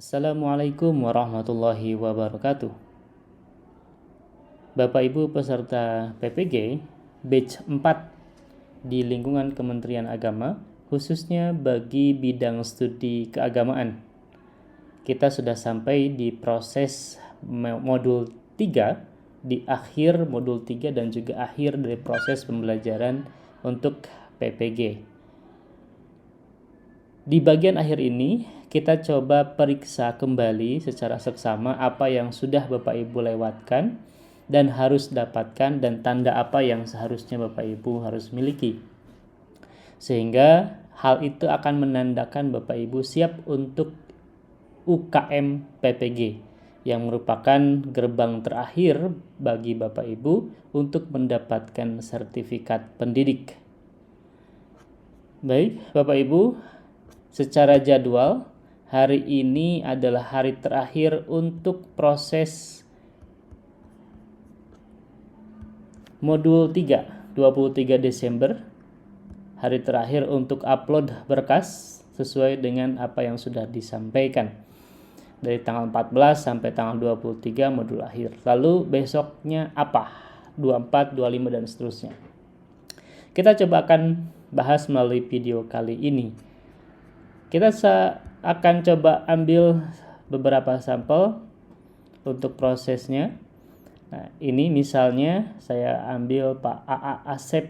Assalamualaikum warahmatullahi wabarakatuh. Bapak Ibu peserta PPG batch 4 di lingkungan Kementerian Agama, khususnya bagi bidang studi keagamaan. Kita sudah sampai di proses modul 3, di akhir modul 3 dan juga akhir dari proses pembelajaran untuk PPG. Di bagian akhir ini, kita coba periksa kembali secara seksama apa yang sudah Bapak Ibu lewatkan dan harus dapatkan, dan tanda apa yang seharusnya Bapak Ibu harus miliki. Sehingga hal itu akan menandakan Bapak Ibu siap untuk UKM PPG, yang merupakan gerbang terakhir bagi Bapak Ibu untuk mendapatkan sertifikat pendidik. Baik, Bapak Ibu, secara jadwal, hari ini adalah hari terakhir untuk proses modul 3, 23 Desember. Hari terakhir untuk upload berkas sesuai dengan apa yang sudah disampaikan. Dari tanggal 14 sampai tanggal 23 modul akhir. Lalu besoknya apa? 24, 25 dan seterusnya. Kita coba akan bahas melalui video kali ini. Kita akan coba ambil beberapa sampel untuk prosesnya. Nah, ini misalnya saya ambil Pak AA Asep.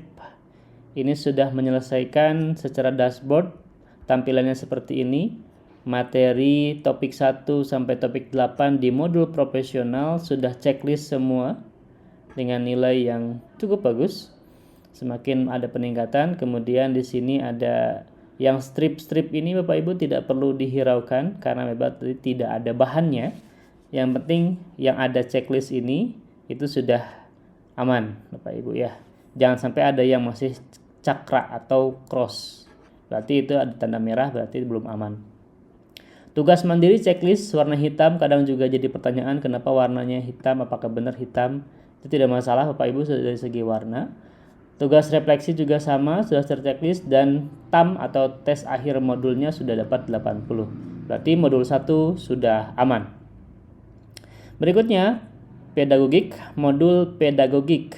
Ini sudah menyelesaikan secara dashboard. Tampilannya seperti ini. Materi topik 1 sampai topik 8 di modul profesional sudah checklist semua dengan nilai yang cukup bagus. Semakin ada peningkatan. Kemudian di sini ada yang strip-strip ini Bapak Ibu tidak perlu dihiraukan karena memang tidak ada bahannya. Yang penting yang ada checklist ini itu sudah aman Bapak Ibu ya. Jangan sampai ada yang masih cakra atau cross. Berarti itu ada tanda merah, berarti belum aman. Tugas mandiri checklist warna hitam, kadang juga jadi pertanyaan kenapa warnanya hitam, apakah benar hitam. Itu tidak masalah Bapak Ibu dari segi warna. Tugas refleksi juga sama, sudah terchecklist, dan TAM atau tes akhir modulnya sudah dapat 80. Berarti modul 1 sudah aman. Berikutnya, pedagogik, modul pedagogik.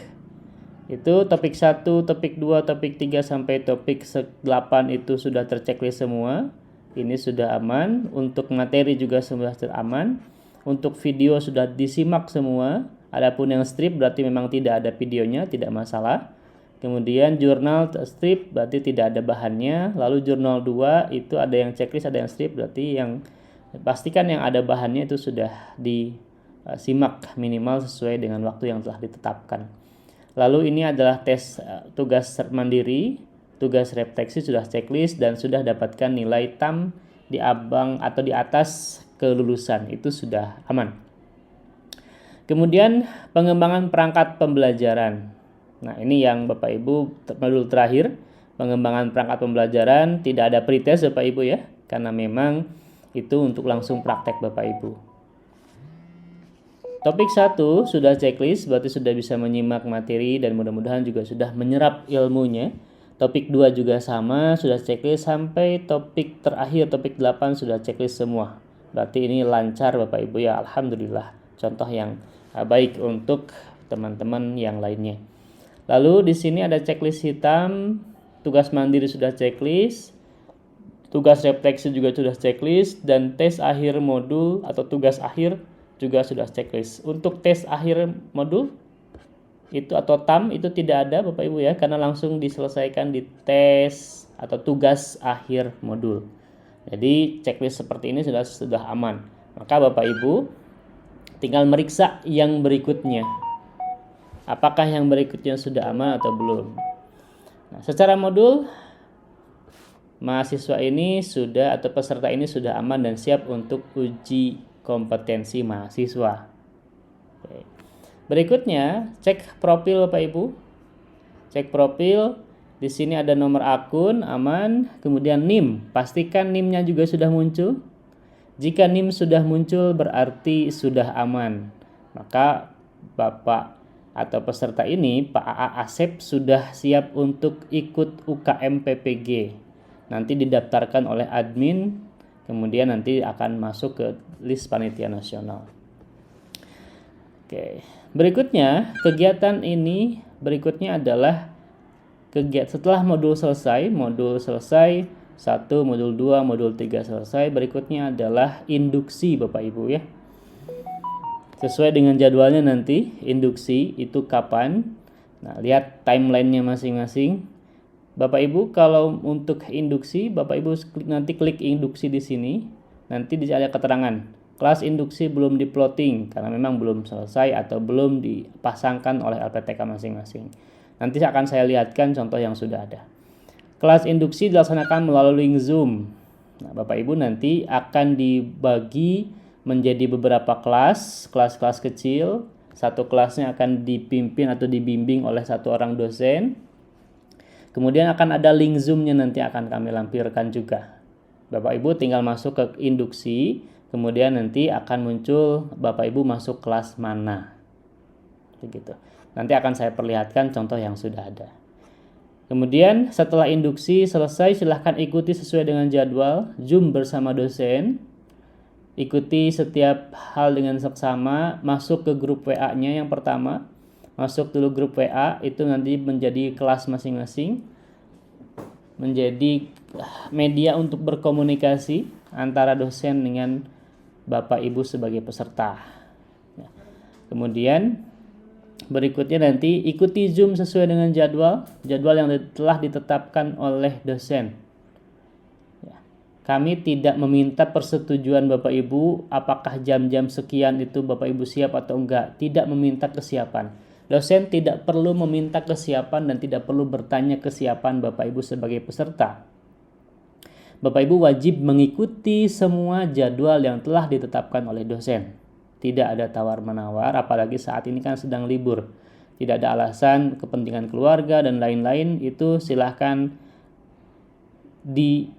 Itu topik 1, topik 2, topik 3 sampai topik 8 itu sudah terchecklist semua. Ini sudah aman. Untuk materi juga sudah aman. Untuk video sudah disimak semua. Adapun yang strip berarti memang tidak ada videonya, tidak masalah. Kemudian jurnal strip berarti tidak ada bahannya. Lalu jurnal 2 itu ada yang checklist, ada yang strip, berarti yang pastikan yang ada bahannya itu sudah disimak minimal sesuai dengan waktu yang telah ditetapkan. Lalu ini adalah tes tugas mandiri, tugas refleksi sudah checklist dan sudah dapatkan nilai TAM di abang atau di atas kelulusan, itu sudah aman. Kemudian pengembangan perangkat pembelajaran. Nah, ini yang Bapak Ibu modul terakhir, pengembangan perangkat pembelajaran, tidak ada pretest Bapak Ibu ya, karena memang itu untuk langsung praktek Bapak Ibu. Topik 1 sudah checklist, berarti sudah bisa menyimak materi dan mudah-mudahan juga sudah menyerap ilmunya. Topik 2 juga sama, sudah checklist sampai topik terakhir, topik 8 sudah checklist semua. Berarti ini lancar Bapak Ibu ya, alhamdulillah. Contoh yang baik untuk teman-teman yang lainnya. Lalu di sini ada checklist hitam, tugas mandiri sudah checklist, tugas refleksi juga sudah checklist, dan tes akhir modul atau tugas akhir juga sudah checklist. Untuk tes akhir modul itu atau TAM itu tidak ada Bapak Ibu ya, karena langsung diselesaikan di tes atau tugas akhir modul. Jadi checklist seperti ini sudah aman. Maka Bapak Ibu tinggal meriksa yang berikutnya. Apakah yang berikutnya sudah aman atau belum? Nah, secara modul mahasiswa ini sudah atau peserta ini sudah aman dan siap untuk uji kompetensi mahasiswa. Oke. Berikutnya, cek profil Bapak Ibu. Cek profil, di sini ada nomor akun aman, kemudian NIM. Pastikan NIM-nya juga sudah muncul. Jika NIM sudah muncul berarti sudah aman. Maka Bapak atau peserta ini, Pak AA Asep, sudah siap untuk ikut UKM PPG. Nanti didaftarkan oleh admin Kemudian nanti akan masuk ke list panitia nasional. Oke. Berikutnya, kegiatan ini berikutnya adalah setelah modul selesai 1, modul 2, modul 3 selesai, berikutnya adalah induksi Bapak Ibu ya. Sesuai dengan jadwalnya nanti, induksi itu kapan? Nah, lihat timelinenya masing-masing. Bapak Ibu kalau untuk induksi, Bapak Ibu nanti klik induksi di sini, nanti ada keterangan kelas induksi belum di-plotting karena memang belum selesai atau belum dipasangkan oleh LPTK masing-masing. Nanti akan saya lihatkan contoh yang sudah ada. Kelas induksi dilaksanakan melalui link Zoom. Nah, Bapak Ibu nanti akan dibagi menjadi beberapa kelas-kelas kecil. Satu kelasnya akan dipimpin atau dibimbing oleh satu orang dosen. Kemudian akan ada link Zoom-nya nanti akan kami lampirkan juga. Bapak Ibu tinggal masuk ke induksi, kemudian nanti akan muncul Bapak Ibu masuk kelas mana. Begitu. Nanti akan saya perlihatkan contoh yang sudah ada. Kemudian setelah induksi selesai, silahkan ikuti sesuai dengan jadwal Zoom bersama dosen. Ikuti setiap hal dengan seksama, masuk ke grup WA-nya yang pertama. Masuk dulu grup WA, itu nanti menjadi kelas masing-masing. Menjadi media untuk berkomunikasi antara dosen dengan Bapak Ibu sebagai peserta. Kemudian berikutnya nanti ikuti Zoom sesuai dengan jadwal yang telah ditetapkan oleh dosen. Kami tidak meminta persetujuan Bapak Ibu apakah jam-jam sekian itu Bapak Ibu siap atau enggak. Tidak meminta kesiapan. Dosen tidak perlu meminta kesiapan dan tidak perlu bertanya kesiapan Bapak Ibu sebagai peserta. Bapak Ibu wajib mengikuti semua jadwal yang telah ditetapkan oleh dosen. Tidak ada tawar-menawar, apalagi saat ini kan sedang libur. Tidak ada alasan kepentingan keluarga dan lain-lain, itu silahkan diurutkan.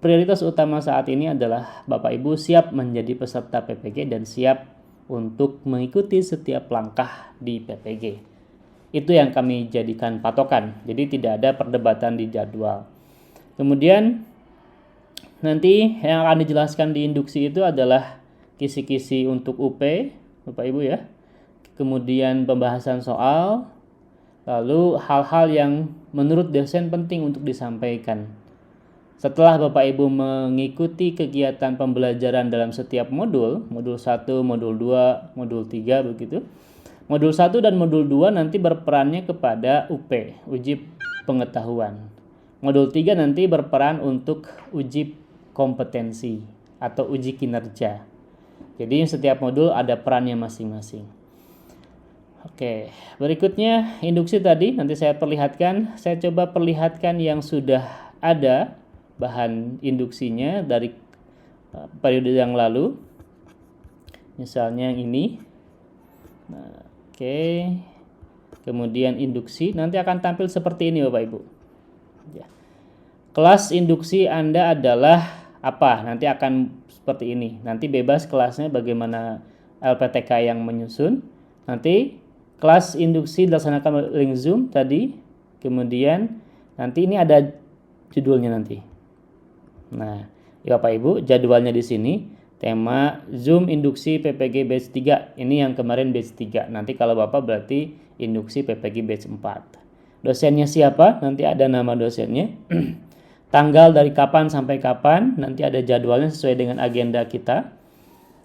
Prioritas utama saat ini adalah Bapak Ibu siap menjadi peserta PPG dan siap untuk mengikuti setiap langkah di PPG. Itu yang kami jadikan patokan, jadi tidak ada perdebatan di jadwal. Kemudian nanti yang akan dijelaskan di induksi itu adalah kisi-kisi untuk UP, Bapak Ibu ya. Kemudian pembahasan soal, lalu hal-hal yang menurut dosen penting untuk disampaikan. Setelah Bapak Ibu mengikuti kegiatan pembelajaran dalam setiap modul 1, modul 2, modul 3 begitu. Modul 1 dan modul 2 nanti berperannya kepada UP, uji pengetahuan. Modul 3 nanti berperan untuk uji kompetensi atau uji kinerja. Jadi setiap modul ada perannya masing-masing. Oke, berikutnya induksi tadi nanti saya perlihatkan. Saya coba perlihatkan yang sudah ada bahan induksinya dari periode yang lalu. Misalnya ini. Nah, oke. Kemudian induksi nanti akan tampil seperti ini Bapak Ibu. Ya. Kelas induksi Anda adalah apa? Nanti akan seperti ini. Nanti bebas kelasnya bagaimana LPTK yang menyusun. Nanti kelas induksi dilaksanakan link Zoom tadi. Kemudian nanti ini ada judulnya nanti. Nah, ya Bapak Ibu, jadwalnya di sini. Tema Zoom induksi PPG batch 3. Ini yang kemarin batch 3. Nanti kalau Bapak berarti induksi PPG batch 4. Dosennya siapa? Nanti ada nama dosennya. Tanggal dari kapan sampai kapan, nanti ada jadwalnya sesuai dengan agenda kita.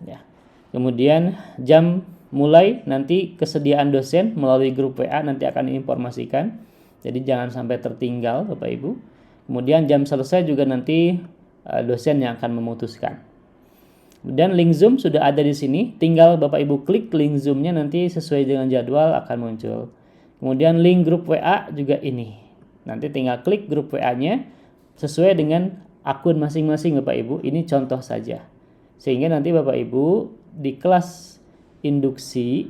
Ya. Kemudian jam mulai, nanti kesediaan dosen melalui grup WA nanti akan diinformasikan. Jadi jangan sampai tertinggal Bapak Ibu. Kemudian jam selesai juga nanti dosen yang akan memutuskan. Dan link Zoom sudah ada di sini, tinggal Bapak Ibu klik link Zoom-nya nanti sesuai dengan jadwal akan muncul. Kemudian link grup WA juga ini. Nanti tinggal klik grup WA-nya sesuai dengan akun masing-masing Bapak Ibu. Ini contoh saja. Sehingga nanti Bapak Ibu di kelas induksi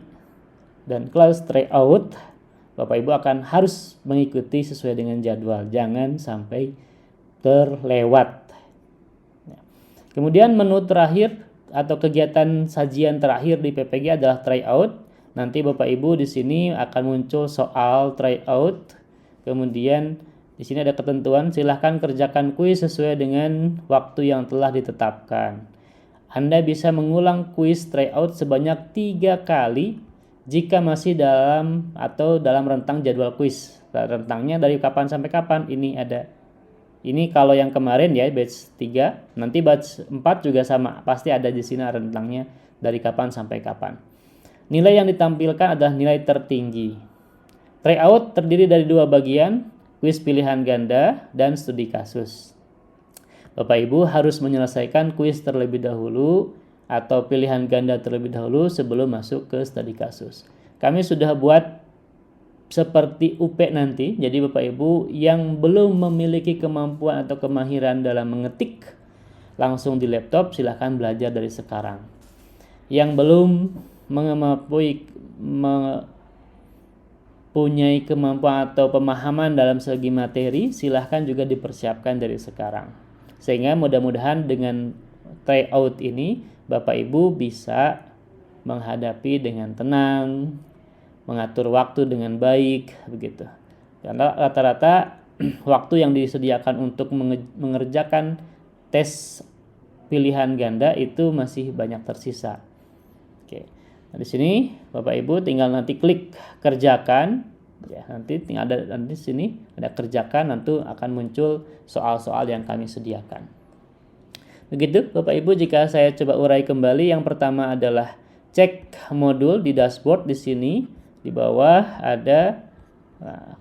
dan kelas tryout, Bapak Ibu akan harus mengikuti sesuai dengan jadwal. Jangan sampai terlewat. Kemudian menu terakhir atau kegiatan sajian terakhir di PPG adalah tryout. Nanti Bapak Ibu di sini akan muncul soal tryout. Kemudian Di sini ada ketentuan, silahkan kerjakan kuis sesuai dengan waktu yang telah ditetapkan. Anda bisa mengulang kuis tryout sebanyak 3 kali jika masih dalam rentang jadwal kuis. Rentangnya dari kapan sampai kapan? Ini ada. Ini kalau yang kemarin ya batch 3, nanti batch 4 juga sama. Pasti ada di sini rentangnya dari kapan sampai kapan. Nilai yang ditampilkan adalah nilai tertinggi. Tryout terdiri dari 2 bagian, kuis pilihan ganda dan studi kasus. Bapak Ibu harus menyelesaikan kuis terlebih dahulu atau pilihan ganda terlebih dahulu sebelum masuk ke studi kasus. Kami sudah buat seperti UP nanti, jadi Bapak Ibu yang belum memiliki kemampuan atau kemahiran dalam mengetik langsung di laptop, silahkan belajar dari sekarang. Yang belum mempunyai kemampuan atau pemahaman dalam segi materi, silahkan juga dipersiapkan dari sekarang. Sehingga mudah-mudahan dengan tryout ini Bapak Ibu bisa menghadapi dengan tenang, mengatur waktu dengan baik, begitu. Karena rata-rata waktu yang disediakan untuk mengerjakan tes pilihan ganda itu masih banyak tersisa. Oke. Nah, di sini Bapak Ibu tinggal nanti klik kerjakan, ya, nanti tinggal ada di sini ada kerjakan, nanti akan muncul soal-soal yang kami sediakan. Begitu Bapak Ibu, jika saya coba urai kembali, yang pertama adalah cek modul di dashboard. Di sini di bawah ada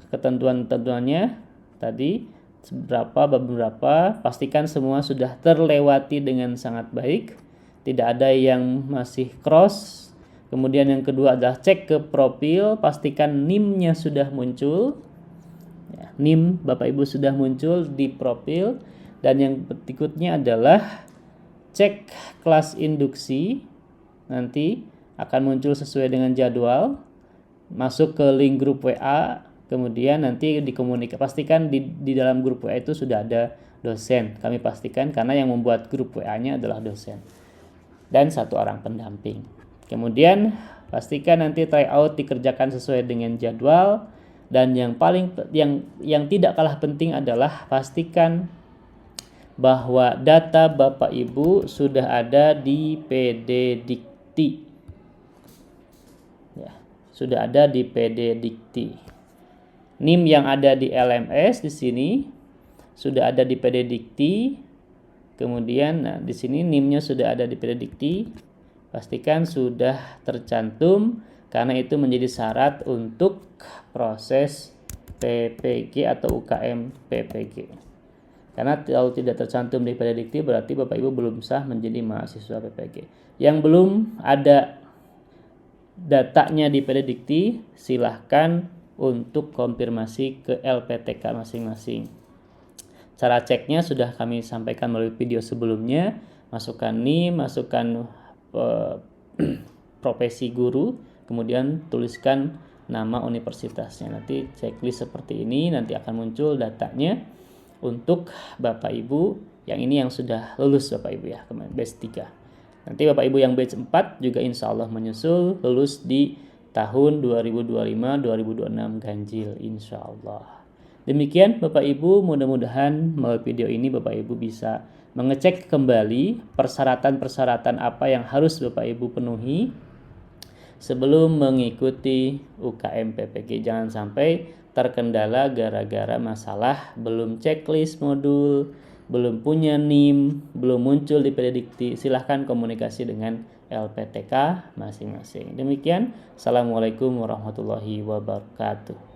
ketentuan-ketentuannya tadi beberapa, pastikan semua sudah terlewati dengan sangat baik, tidak ada yang masih cross. Kemudian yang kedua adalah cek ke profil, pastikan NIM-nya sudah muncul. Ya, NIM Bapak Ibu sudah muncul di profil. Dan yang berikutnya adalah cek kelas induksi, nanti akan muncul sesuai dengan jadwal. Masuk ke link grup WA, kemudian nanti pastikan di dalam grup WA itu sudah ada dosen. Kami pastikan karena yang membuat grup WA-nya adalah dosen dan 1 orang pendamping. Kemudian pastikan nanti tryout dikerjakan sesuai dengan jadwal, dan yang tidak kalah penting adalah pastikan bahwa data Bapak Ibu sudah ada di PD Dikti. Sudah ada di PD Dikti. NIM yang ada di LMS di sini sudah ada di PD Dikti. Kemudian di sini NIM-nya sudah ada di PD Dikti. Pastikan sudah tercantum karena itu menjadi syarat untuk proses PPG atau UKM PPG. Karena kalau tidak tercantum di PD Dikti berarti Bapak Ibu belum sah menjadi mahasiswa PPG. Yang belum ada datanya di PD Dikti, silahkan untuk konfirmasi ke LPTK masing-masing. Cara ceknya sudah kami sampaikan melalui video sebelumnya. Masukkan NIM, masukkan profesi guru, kemudian tuliskan nama universitasnya. Nanti checklist seperti ini, nanti akan muncul datanya untuk Bapak Ibu yang ini yang sudah lulus Bapak Ibu ya, batch 3. Nanti Bapak Ibu yang batch 4 juga insya Allah menyusul lulus di tahun 2025-2026 ganjil insya Allah. Demikian Bapak Ibu, mudah-mudahan melalui video ini Bapak Ibu bisa mengecek kembali persyaratan-persyaratan apa yang harus Bapak Ibu penuhi sebelum mengikuti UKM PPG. Jangan sampai terkendala gara-gara masalah belum checklist modul, belum punya NIM, belum muncul di PD Dikti. Silahkan komunikasi dengan LPTK masing-masing. Demikian, Assalamualaikum warahmatullahi wabarakatuh.